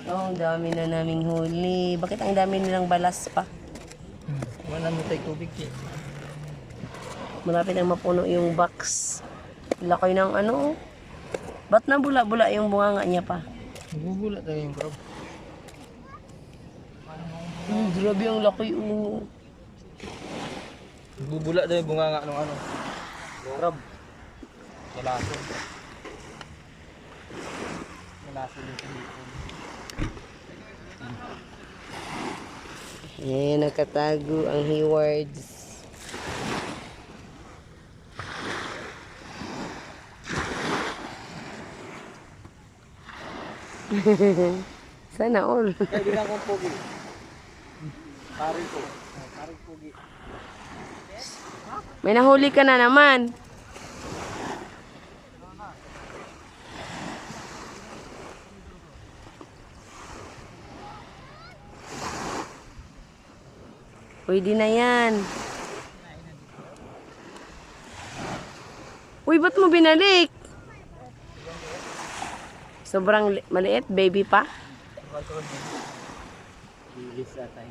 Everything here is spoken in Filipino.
Oh, ang dami na naming huli. Bakit ang dami nilang balas pa? Wala mo tayo tubig eh. Malapit na mapuno yung box. Laki ng ano. Ba't na bula-bula yung bunganga niya pa? Nagugula tayo yung crab. Grabe ang laki. Nagbubula daw yung bunganga ng ano. Crab. Malason. Malason yung silikon. Eh, nakatago ang Haywards. Sana all. Kaya bilang kong pogi. Pari ko. Pari pogi. May nahuli ka na naman. Pwede na yan. Uy, ba't mo binalik? Sobrang maliit, baby pa. Bilis na tayo.